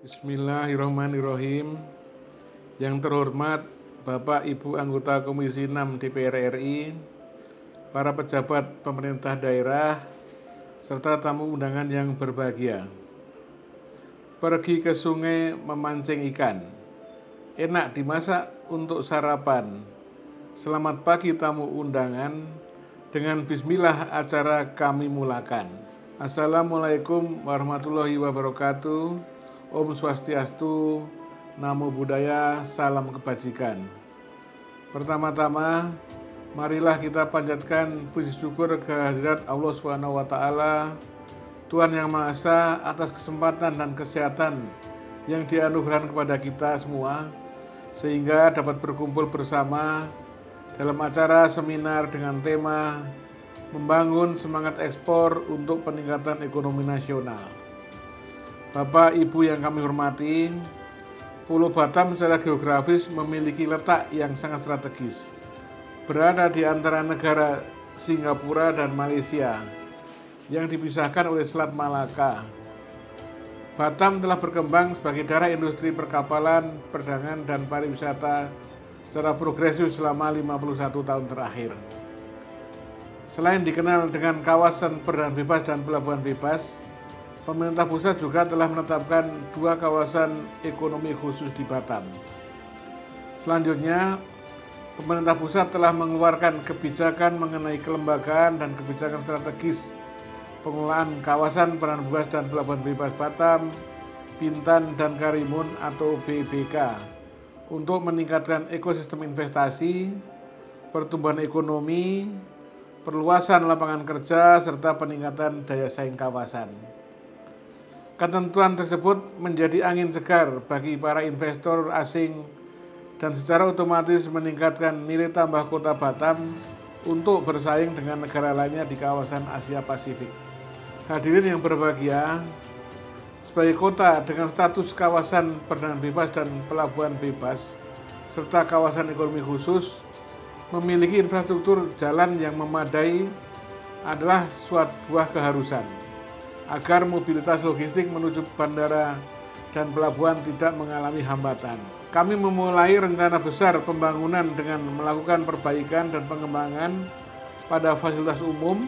Bismillahirrahmanirrahim. Yang terhormat Bapak Ibu anggota Komisi 6 DPR RI, para pejabat pemerintah daerah, serta tamu undangan yang berbahagia. Pergi ke sungai memancing ikan, enak dimasak untuk sarapan. Selamat pagi tamu undangan, dengan bismillah acara kami mulakan. Assalamualaikum warahmatullahi wabarakatuh. Om Swastiastu, Namo Buddhaya, salam kebajikan. Pertama-tama, marilah kita panjatkan puji syukur kehadirat Allah SWT, Tuhan Yang Maha Esa, atas kesempatan dan kesehatan yang dianugerahkan kepada kita semua, sehingga dapat berkumpul bersama dalam acara seminar dengan tema Membangun Semangat Ekspor untuk Peningkatan Ekonomi Nasional. Bapak Ibu yang kami hormati, Pulau Batam secara geografis memiliki letak yang sangat strategis, berada di antara negara Singapura dan Malaysia yang dipisahkan oleh Selat Malaka. Batam telah berkembang sebagai daerah industri perkapalan, perdagangan, dan pariwisata secara progresif selama 51 tahun terakhir. Selain dikenal dengan kawasan perdagangan bebas dan pelabuhan bebas, pemerintah pusat juga telah menetapkan 2 kawasan ekonomi khusus di Batam. Selanjutnya, pemerintah pusat telah mengeluarkan kebijakan mengenai kelembagaan dan kebijakan strategis pengelolaan kawasan perdagangan bebas dan pelabuhan bebas Batam, Bintan, dan Karimun atau BBK untuk meningkatkan ekosistem investasi, pertumbuhan ekonomi, perluasan lapangan kerja, serta peningkatan daya saing kawasan. Ketentuan tersebut menjadi angin segar bagi para investor asing dan secara otomatis meningkatkan nilai tambah kota Batam untuk bersaing dengan negara lainnya di kawasan Asia Pasifik. Hadirin yang berbahagia, sebagai kota dengan status kawasan perdagangan bebas dan pelabuhan bebas serta kawasan ekonomi khusus, memiliki infrastruktur jalan yang memadai adalah suatu buah keharusan agar mobilitas logistik menuju bandara dan pelabuhan tidak mengalami hambatan. Kami memulai rencana besar pembangunan dengan melakukan perbaikan dan pengembangan pada fasilitas umum,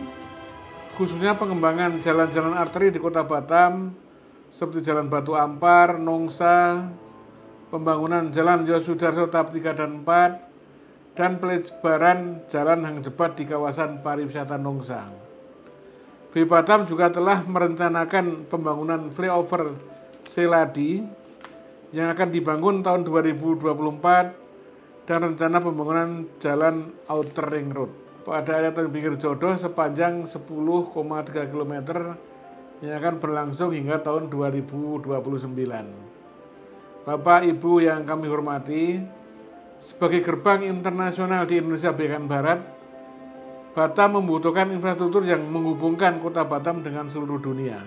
khususnya pengembangan jalan-jalan arteri di Kota Batam seperti Jalan Batu Ampar, Nongsa, pembangunan Jalan Yosudarso tahap 3 dan 4, dan pelebaran Jalan Hang Jebat di kawasan pariwisata Nongsa. BI Batam juga telah merencanakan pembangunan flyover Seladi yang akan dibangun tahun 2024 dan rencana pembangunan jalan Outer Ring Road pada area Tanjung Pinggir Jodoh sepanjang 10,3 km yang akan berlangsung hingga tahun 2029. Bapak Ibu yang kami hormati, sebagai gerbang internasional di Indonesia bagian Barat, Batam membutuhkan infrastruktur yang menghubungkan kota Batam dengan seluruh dunia.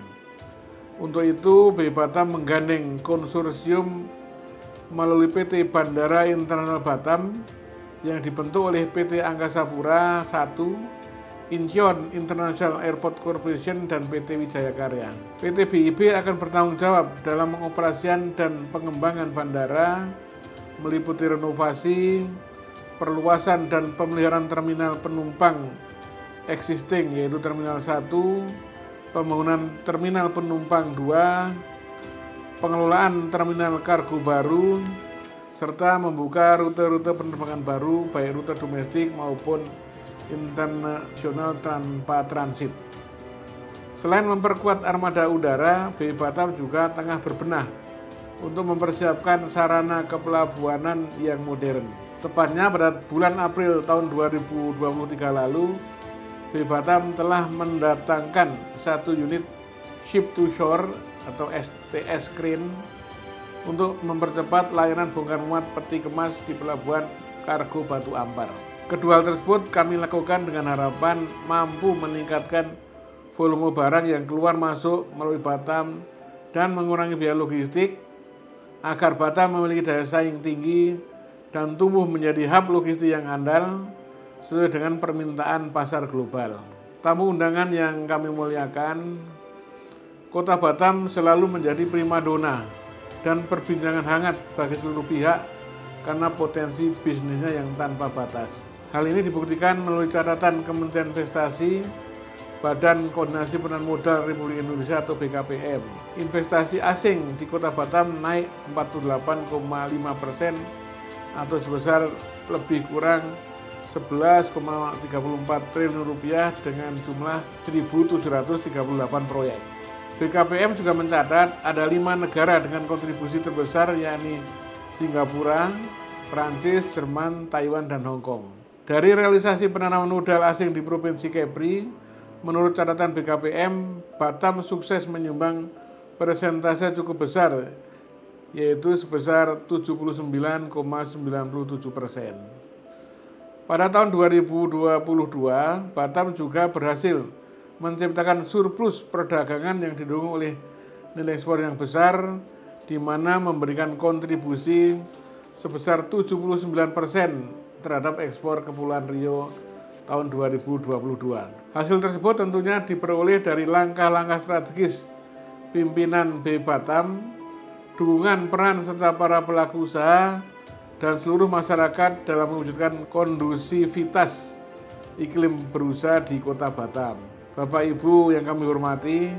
Untuk itu, BI Batam menggandeng konsorsium melalui PT Bandara Internasional Batam yang dibentuk oleh PT Angkasa Pura I, Incheon International Airport Corporation, dan PT Wijaya Karya. PT BIP akan bertanggung jawab dalam pengoperasian dan pengembangan bandara, meliputi renovasi, perluasan dan pemeliharaan terminal penumpang existing yaitu Terminal 1, pembangunan Terminal Penumpang 2, pengelolaan terminal kargo baru, serta membuka rute-rute penerbangan baru baik rute domestik maupun internasional tanpa transit. Selain memperkuat armada udara, BI Batam juga tengah berbenah untuk mempersiapkan sarana kepelabuhanan yang modern. Tepatnya pada bulan April tahun 2023 lalu, BI Batam telah mendatangkan 1 unit Ship to Shore atau STS Crane untuk mempercepat layanan bongkar muat peti kemas di Pelabuhan Kargo Batu Ampar. Kedua hal tersebut kami lakukan dengan harapan mampu meningkatkan volume barang yang keluar masuk melalui Batam dan mengurangi biaya logistik agar Batam memiliki daya saing tinggi dan tumbuh menjadi hub logistik yang andal sesuai dengan permintaan pasar global. Tamu undangan yang kami muliakan, Kota Batam selalu menjadi primadona dan perbincangan hangat bagi seluruh pihak karena potensi bisnisnya yang tanpa batas. Hal ini dibuktikan melalui catatan Kementerian Investasi, Badan Koordinasi Penanaman Modal Republik Indonesia atau BKPM. Investasi asing di Kota Batam naik 48,5% atau sebesar lebih kurang 11,34 triliun rupiah dengan jumlah 1.738 proyek. BKPM juga mencatat ada 5 negara dengan kontribusi terbesar yakni Singapura, Prancis, Jerman, Taiwan, dan Hong Kong. Dari realisasi penanaman modal asing di Provinsi Kepri, menurut catatan BKPM, Batam sukses menyumbang persentase cukup besar, yaitu sebesar 79,97%. Pada tahun 2022, Batam juga berhasil menciptakan surplus perdagangan yang didukung oleh nilai ekspor yang besar, di mana memberikan kontribusi sebesar 79% terhadap ekspor Kepulauan Riau tahun 2022. Hasil tersebut tentunya diperoleh dari langkah-langkah strategis pimpinan BI Batam, dukungan peran serta para pelaku usaha dan seluruh masyarakat dalam mewujudkan kondusivitas iklim berusaha di Kota Batam. Bapak Ibu yang kami hormati,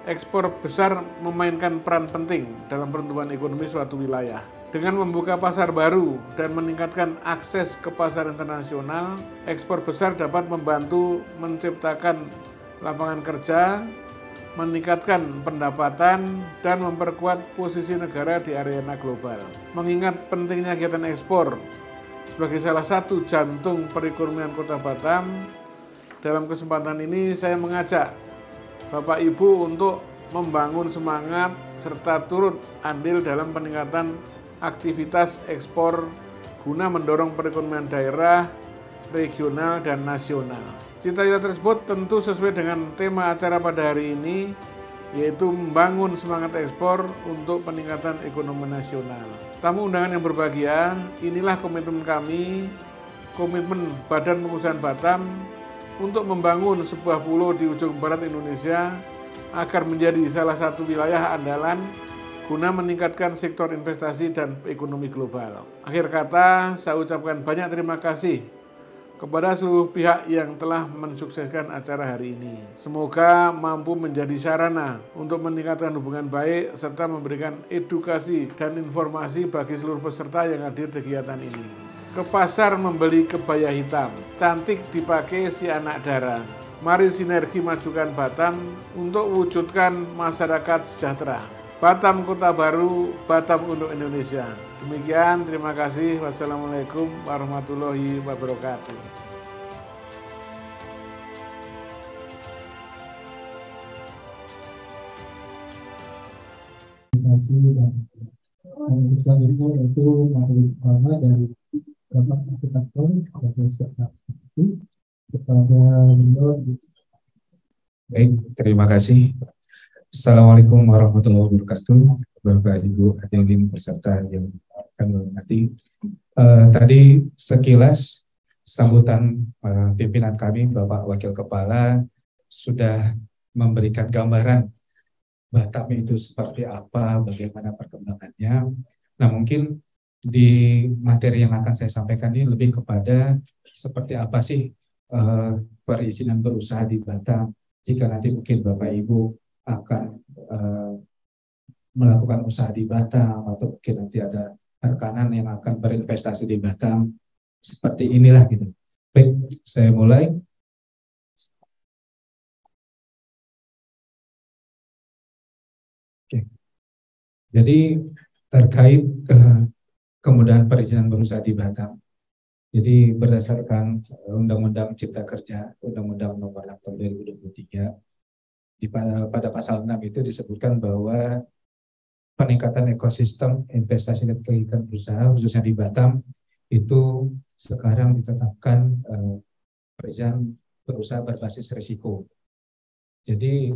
ekspor besar memainkan peran penting dalam pertumbuhan ekonomi suatu wilayah. Dengan membuka pasar baru dan meningkatkan akses ke pasar internasional, ekspor besar dapat membantu menciptakan lapangan kerja, meningkatkan pendapatan, dan memperkuat posisi negara di arena global. Mengingat pentingnya kegiatan ekspor sebagai salah satu jantung perekonomian Kota Batam, dalam kesempatan ini saya mengajak Bapak Ibu untuk membangun semangat serta turut andil dalam peningkatan aktivitas ekspor guna mendorong perekonomian daerah, regional, dan nasional. Cita-cita tersebut tentu sesuai dengan tema acara pada hari ini, yaitu membangun semangat ekspor untuk peningkatan ekonomi nasional. Tamu undangan yang berbahagia, inilah komitmen kami, komitmen Badan Pengusahaan Batam untuk membangun sebuah pulau di ujung barat Indonesia agar menjadi salah satu wilayah andalan guna meningkatkan sektor investasi dan ekonomi global. Akhir kata, saya ucapkan banyak terima kasih kepada seluruh pihak yang telah mensukseskan acara hari ini. Semoga mampu menjadi sarana untuk meningkatkan hubungan baik serta memberikan edukasi dan informasi bagi seluruh peserta yang hadir di kegiatan ini. Ke pasar membeli kebaya hitam, cantik dipakai si anak dara. Mari sinergi majukan Batam untuk wujudkan masyarakat sejahtera. Batam Kota Baru, Batam untuk Indonesia. Demikian, terima kasih. Wassalamualaikum warahmatullahi wabarakatuh. Terima kasih dan selanjutnya yaitu materi pertama dari Bapak Aplikator Profesor Abstrakti kepada beliau. Baik, terima kasih. Assalamualaikum warahmatullahi wabarakatuh, Bapak Ibu hadirin peserta yang kami hormati. Tadi sekilas sambutan pimpinan kami, Bapak Wakil Kepala, sudah memberikan gambaran Batam itu seperti apa, bagaimana perkembangannya. Nah, mungkin di materi yang akan saya sampaikan ini lebih kepada seperti apa sih perizinan berusaha di Batam. Jika nanti mungkin Bapak Ibu akan melakukan usaha di Batam atau mungkin nanti ada rekanan yang akan berinvestasi di Batam, seperti inilah gitu. Baik, saya mulai. Oke. Jadi terkait kemudahan perizinan berusaha di Batam. Jadi berdasarkan Undang-Undang Cipta Kerja, Undang-Undang Nomor 6 Tahun 2023, pada pasal 6 itu disebutkan bahwa peningkatan ekosistem investasi dan kegiatan berusaha khususnya di Batam itu sekarang ditetapkan perizinan berusaha berbasis risiko. Jadi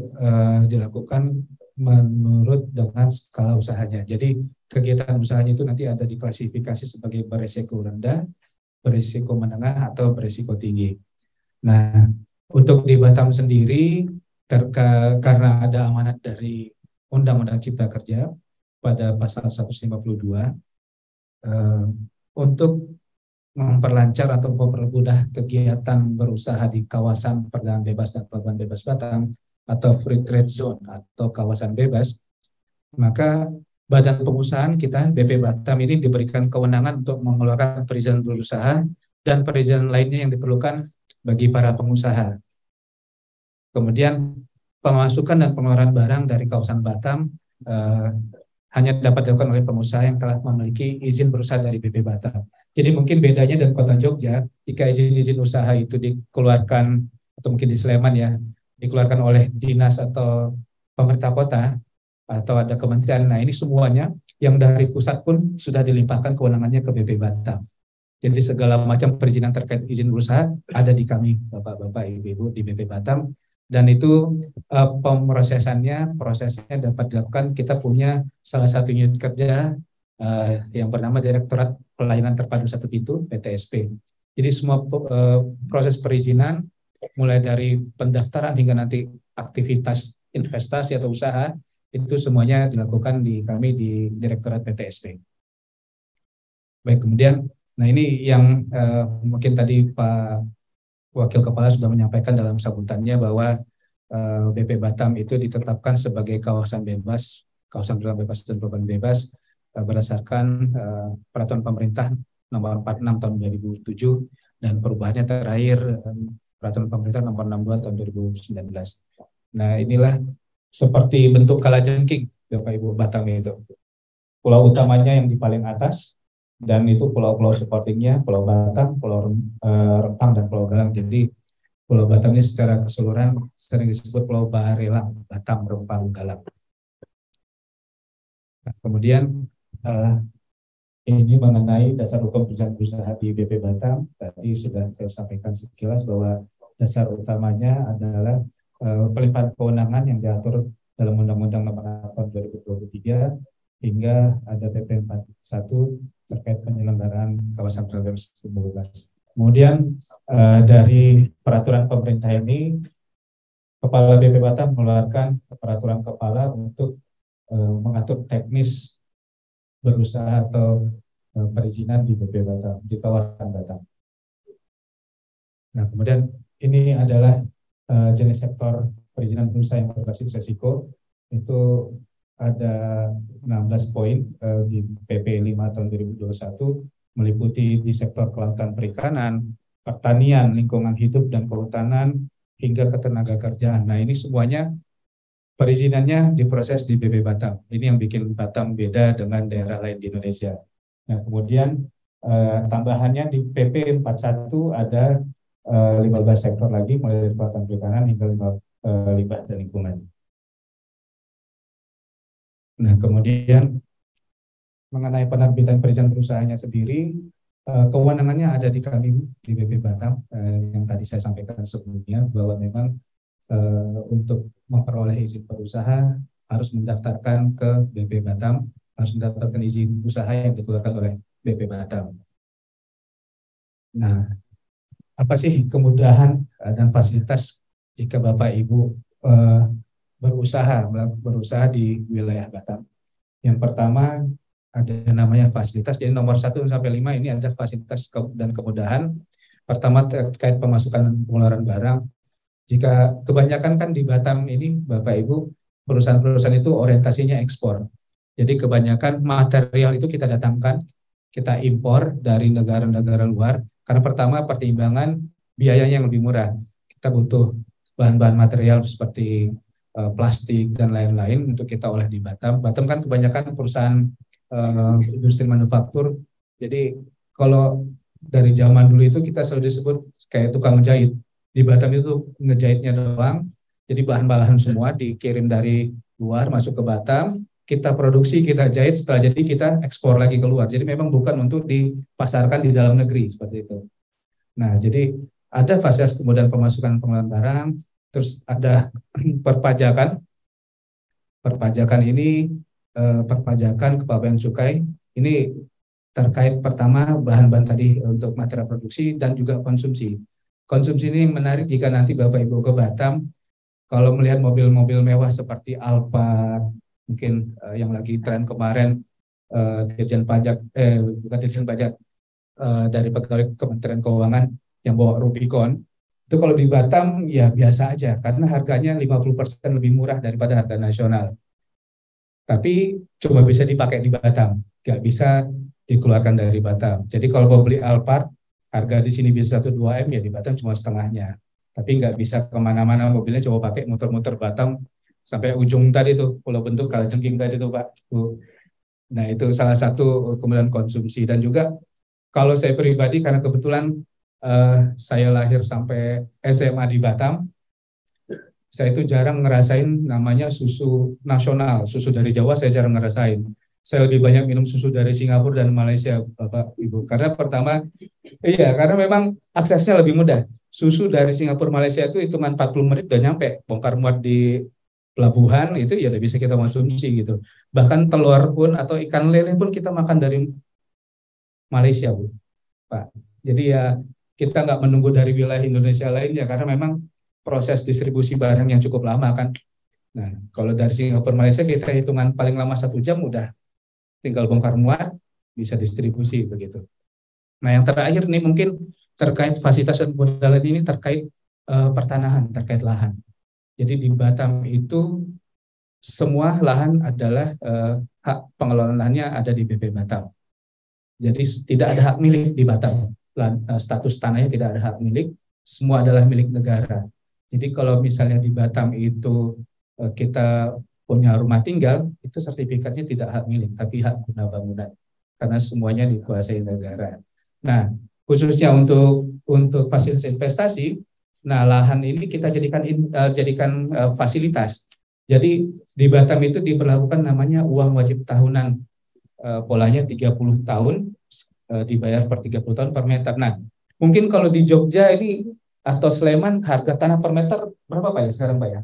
dilakukan menurut dengan skala usahanya. Jadi kegiatan usahanya itu nanti ada diklasifikasi sebagai berisiko rendah, berisiko menengah, atau berisiko tinggi. Nah, untuk di Batam sendiri, karena ada amanat dari Undang-Undang Cipta Kerja, pada pasal 152 untuk memperlancar atau mempermudah kegiatan berusaha di kawasan perdagangan bebas dan pelabuhan bebas Batam atau free trade zone atau kawasan bebas, maka badan pengusahaan kita BP Batam ini diberikan kewenangan untuk mengeluarkan perizinan berusaha dan perizinan lainnya yang diperlukan bagi para pengusaha. Kemudian pemasukan dan pengeluaran barang dari kawasan Batam hanya dapat dilakukan oleh pengusaha yang telah memiliki izin berusaha dari BP Batam. Jadi mungkin bedanya dengan Kota Jogja, jika izin usaha itu dikeluarkan, atau mungkin di Sleman ya, dikeluarkan oleh dinas atau pemerintah kota, atau ada kementerian, nah ini semuanya yang dari pusat pun sudah dilimpahkan kewenangannya ke BP Batam. Jadi segala macam perizinan terkait izin berusaha ada di kami, Bapak-Bapak, Ibu-Ibu di BP Batam, dan itu prosesnya dapat dilakukan. Kita punya salah satu unit kerja yang bernama Direktorat Pelayanan Terpadu Satu Pintu (PTSP). Jadi semua proses perizinan mulai dari pendaftaran hingga nanti aktivitas investasi atau usaha itu semuanya dilakukan di kami di Direktorat PTSP. Baik, kemudian nah ini yang mungkin tadi Pak Wakil Kepala sudah menyampaikan dalam sambutannya bahwa BP Batam itu ditetapkan sebagai kawasan bebas, kawasan bebas dan pelabuhan bebas berdasarkan peraturan pemerintah nomor 46 tahun 2007 dan perubahannya terakhir peraturan pemerintah nomor 62 tahun 2019. Nah, inilah seperti bentuk kalajengking Bapak Ibu Batam itu. Pulau utamanya yang di paling atas dan itu pulau-pulau supportingnya, Pulau Batam, Pulau Rempang dan Pulau Galang. Jadi Pulau Batam ini secara keseluruhan sering disebut Pulau Barelang, Batam, Rempang, Galang. Nah, kemudian ini mengenai dasar hukum perizinan usaha di BP Batam. Tadi sudah saya sampaikan sekilas bahwa dasar utamanya adalah pelimpahan kewenangan yang diatur dalam Undang-Undang Nomor 8 tahun 2023 hingga ada PP 41 terkait penyelenggaraan kawasan bebas. Kemudian dari peraturan pemerintah ini, Kepala BP Batam mengeluarkan peraturan kepala untuk mengatur teknis berusaha atau perizinan di BP Batam, di kawasan Batam. Nah, kemudian ini adalah jenis sektor perizinan berusaha yang berbasis risiko. Itu ada 16 poin di PP 5 tahun 2021, meliputi di sektor kelautan perikanan, pertanian, lingkungan hidup dan kehutanan, hingga ketenaga kerjaan. Nah, ini semuanya perizinannya diproses di BP Batam. Ini yang bikin Batam beda dengan daerah lain di Indonesia. Nah, kemudian tambahannya di PP 41 ada 15 sektor lagi, mulai dari kelautan perikanan hingga limbah dan lingkungan. Nah, kemudian mengenai penerbitan perizinan perusahaannya sendiri, kewenangannya ada di kami di BP Batam, yang tadi saya sampaikan sebelumnya, bahwa memang untuk memperoleh izin berusaha harus mendaftarkan ke BP Batam, harus mendapatkan izin usaha yang dikeluarkan oleh BP Batam. Nah, apa sih kemudahan dan fasilitas jika Bapak Ibu berusaha di wilayah Batam? Yang pertama ada namanya fasilitas. Jadi nomor 1 sampai 5 ini ada fasilitas dan kemudahan. Pertama terkait pemasukan dan pengeluaran barang. Jika kebanyakan kan di Batam ini Bapak Ibu perusahaan-perusahaan itu orientasinya ekspor. Jadi kebanyakan material itu kita datangkan, kita impor dari negara-negara luar. Karena pertama pertimbangan biayanya yang lebih murah. Kita butuh bahan-bahan material seperti plastik dan lain-lain untuk kita olah di Batam. Batam kan kebanyakan perusahaan industri manufaktur. Jadi kalau dari zaman dulu itu kita selalu disebut kayak tukang jahit. Di Batam itu ngejahitnya doang. Jadi bahan-bahan semua dikirim dari luar masuk ke Batam. Kita produksi, kita jahit, setelah jadi kita ekspor lagi keluar. Jadi memang bukan untuk dipasarkan di dalam negeri seperti itu. Nah, jadi ada fasilitas kemudahan pemasukan pengeluaran barang, terus ada perpajakan. Perpajakan ini perpajakan kepabeanan cukai ini terkait pertama bahan-bahan tadi untuk material produksi dan juga konsumsi. Konsumsi ini yang menarik jika nanti Bapak Ibu ke Batam, kalau melihat mobil-mobil mewah seperti Alphard, mungkin yang lagi tren kemarin Dirjen Pajak, bukan Dirjen Pajak, dari pegawai Kementerian Keuangan yang bawa Rubicon, itu kalau di Batam ya biasa aja, karena harganya 50% lebih murah daripada harga nasional. Tapi cuma bisa dipakai di Batam, nggak bisa dikeluarkan dari Batam. Jadi kalau mau beli Alphard, harga di sini bisa 1-2 M, ya di Batam cuma setengahnya. Tapi nggak bisa kemana-mana, mobilnya coba pakai muter-muter Batam sampai ujung tadi tuh, Pulau Bentuk, Kalajengking tadi tuh Pak. Nah itu salah satu kemudian konsumsi. Dan juga kalau saya pribadi, karena kebetulan saya lahir sampai SMA di Batam, saya itu jarang ngerasain namanya susu nasional, susu dari Jawa saya jarang ngerasain. Saya lebih banyak minum susu dari Singapura dan Malaysia, Bapak Ibu. Karena pertama, karena memang aksesnya lebih mudah. Susu dari Singapura Malaysia itu hitungan 40 menit udah nyampe. Bongkar muat di pelabuhan itu ya udah bisa kita konsumsi gitu. Bahkan telur pun atau ikan lele pun kita makan dari Malaysia, Bu, Pak. Jadi ya kita nggak menunggu dari wilayah Indonesia lainnya, karena memang proses distribusi barang yang cukup lama kan. Nah, kalau dari Singapura Malaysia kita hitungan paling lama 1 jam udah tinggal bongkar muat, bisa distribusi begitu. Nah, yang terakhir nih mungkin terkait fasilitas dan permodalan ini terkait pertanahan, terkait lahan. Jadi di Batam itu semua lahan adalah hak pengelolaan lahannya ada di BP Batam. Jadi tidak ada hak milik di Batam. Status tanahnya tidak ada hak milik, semua adalah milik negara. Jadi kalau misalnya di Batam itu kita punya rumah tinggal, itu sertifikatnya tidak hak milik, tapi hak guna bangunan, karena semuanya dikuasai negara. Nah, khususnya untuk fasilitas investasi, nah lahan ini kita jadikan fasilitas. Jadi di Batam itu diberlakukan namanya uang wajib tahunan, polanya 30 tahun, dibayar per 30 tahun per meter. Nah, mungkin kalau di Jogja ini atau Sleman harga tanah per meter berapa Pak ya sekarang Pak ya?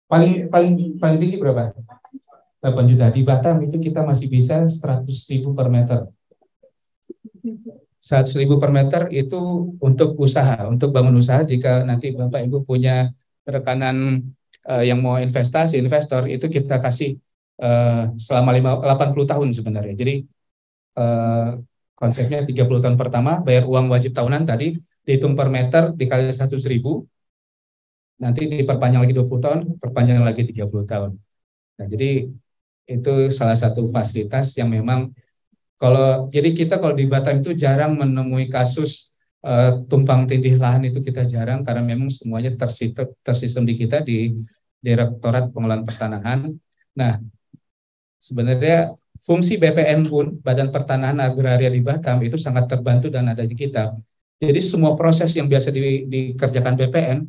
Paling tinggi berapa? 8 juta. Di Batam itu kita masih bisa 100.000 per meter. 100.000 per meter itu untuk usaha, untuk bangun usaha. Jika nanti Bapak Ibu punya rekanan yang mau investor, itu kita kasih selama 80 tahun sebenarnya. Jadi konsepnya 30 tahun pertama, bayar uang wajib tahunan tadi, dihitung per meter, dikali 100.000, nanti diperpanjang lagi 20 tahun, perpanjang lagi 30 tahun. Nah, jadi itu salah satu fasilitas yang memang jadi kita kalau di Batam itu jarang menemui kasus tumpang tindih lahan, itu kita jarang, karena memang semuanya tersistem di kita di Direktorat Pengelolaan Pertanahan. Nah, sebenarnya fungsi BPN pun, Badan Pertanahan Agraria di Batam, itu sangat terbantu dan ada di kita. Jadi semua proses yang biasa dikerjakan BPN,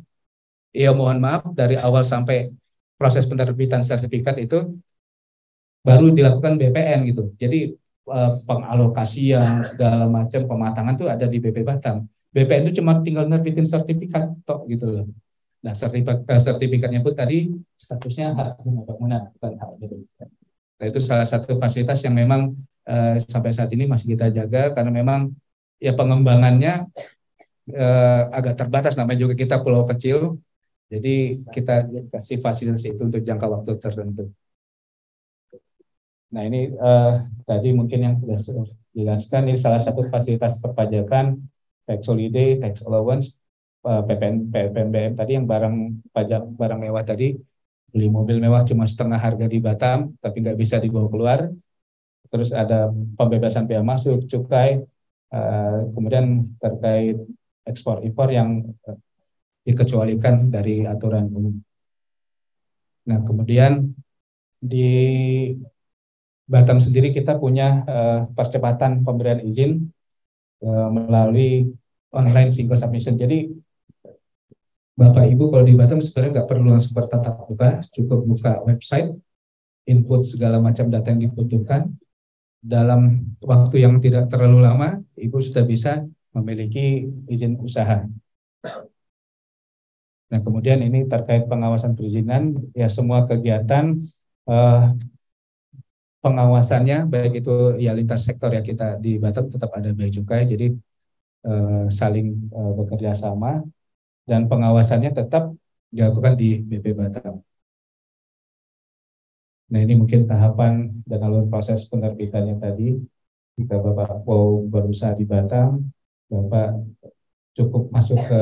ya mohon maaf, dari awal sampai proses penerbitan sertifikat itu baru dilakukan BPN gitu. Jadi pengalokasian segala macam pematangan itu ada di BP Batam. BPN itu cuma tinggal nerbitin sertifikat tok gitu loh. Nah, sertifikatnya pun tadi statusnya hak guna bangunan, bukan hak milik. Nah, itu salah satu fasilitas yang memang sampai saat ini masih kita jaga, karena memang ya pengembangannya agak terbatas, namanya juga kita pulau kecil, jadi kita kasih fasilitas itu untuk jangka waktu tertentu. Nah, ini tadi mungkin yang sudah dijelaskan, ini salah satu fasilitas perpajakan, tax holiday, tax allowance, PPNBM tadi, yang pajak barang mewah tadi. Beli mobil mewah cuma setengah harga di Batam, tapi nggak bisa dibawa keluar. Terus ada pembebasan bea masuk, cukai, kemudian terkait ekspor impor yang dikecualikan dari aturan umum. Nah, kemudian di Batam sendiri kita punya percepatan pemberian izin melalui online single submission. Jadi Bapak Ibu kalau di Batam sebenarnya nggak perlu langsung bertatap muka, cukup buka website, input segala macam data yang dibutuhkan. Dalam waktu yang tidak terlalu lama, Ibu sudah bisa memiliki izin usaha. Nah, kemudian ini terkait pengawasan perizinan, ya semua kegiatan pengawasannya, baik itu ya lintas sektor ya kita di Batam tetap ada bea cukai, jadi saling bekerja sama. Dan pengawasannya tetap dilakukan di BP Batam. Nah, ini mungkin tahapan dan alur proses penerbitannya tadi. Jika Bapak mau berusaha di Batam, Bapak cukup masuk ke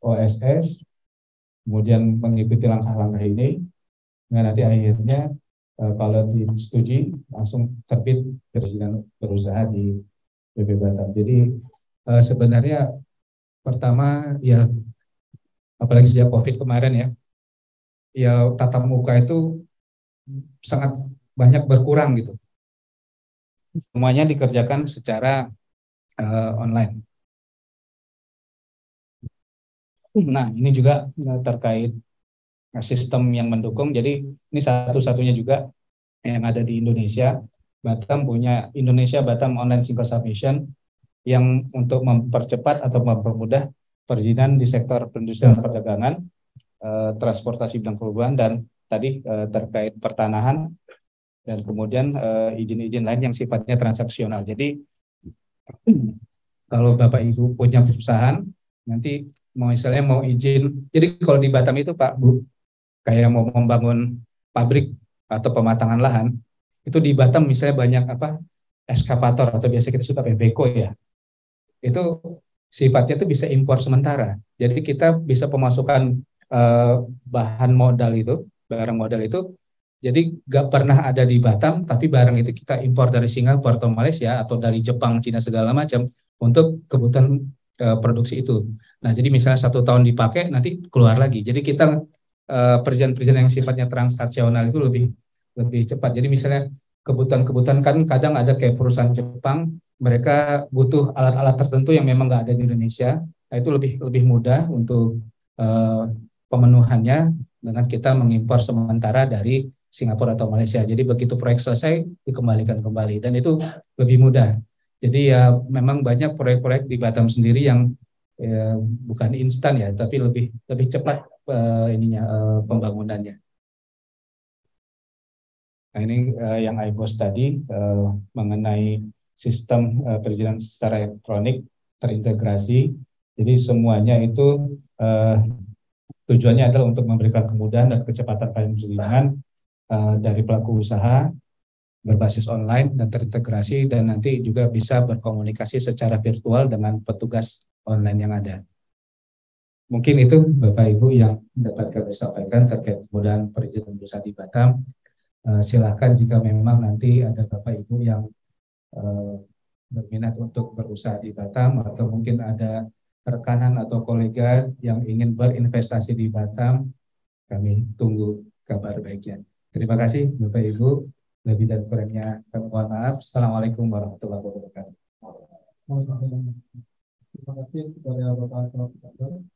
OSS, kemudian mengikuti langkah-langkah ini, nah nanti akhirnya kalau disetujui langsung terbit perizinan berusaha di BP Batam. Jadi sebenarnya pertama ya, apalagi sejak COVID kemarin ya tatap muka itu sangat banyak berkurang gitu. Semuanya dikerjakan secara online. Nah, ini juga terkait sistem yang mendukung. Jadi ini satu-satunya juga yang ada di Indonesia. Batam punya Indonesia Batam Online Single Submission yang untuk mempercepat atau mempermudah perizinan di sektor perindustrian perdagangan, transportasi bidang perhubungan, dan tadi terkait pertanahan, dan kemudian izin-izin lain yang sifatnya transaksional. Jadi kalau Bapak Ibu punya perusahaan, nanti misalnya mau izin, jadi kalau di Batam itu Pak Bu, kayak mau membangun pabrik atau pematangan lahan, itu di Batam misalnya banyak eskavator atau biasa kita suka beko ya, itu sifatnya itu bisa impor sementara. Jadi kita bisa pemasukan bahan modal itu, barang modal itu, jadi nggak pernah ada di Batam, tapi barang itu kita impor dari Singapura atau Malaysia atau dari Jepang, Cina segala macam untuk kebutuhan produksi itu. Nah, jadi misalnya 1 tahun dipakai, nanti keluar lagi. Jadi kita perizinan-perizinan yang sifatnya transaksional itu lebih cepat. Jadi misalnya kebutuhan-kebutuhan kan kadang ada kayak perusahaan Jepang, mereka butuh alat-alat tertentu yang memang nggak ada di Indonesia. Nah, itu lebih mudah untuk pemenuhannya dengan kita mengimpor sementara dari Singapura atau Malaysia. Jadi begitu proyek selesai dikembalikan kembali dan itu lebih mudah. Jadi ya memang banyak proyek-proyek di Batam sendiri yang bukan instan ya, tapi lebih cepat pembangunannya. Nah, ini yang iBoss tadi mengenai sistem perizinan secara elektronik terintegrasi. Jadi semuanya itu tujuannya adalah untuk memberikan kemudahan dan kecepatan perizinan dari pelaku usaha berbasis online dan terintegrasi, dan nanti juga bisa berkomunikasi secara virtual dengan petugas online yang ada. Mungkin itu Bapak Ibu yang dapat kami sampaikan terkait kemudahan perizinan usaha di Batam. Silakan jika memang nanti ada Bapak Ibu yang berminat untuk berusaha di Batam, atau mungkin ada rekanan atau kolega yang ingin berinvestasi di Batam, kami tunggu kabar baiknya. Terima kasih Bapak Ibu, lebih dan kurangnya kami mohon maaf. Assalamualaikum warahmatullahi wabarakatuh. Terima kasih kepada Bapak Ibu.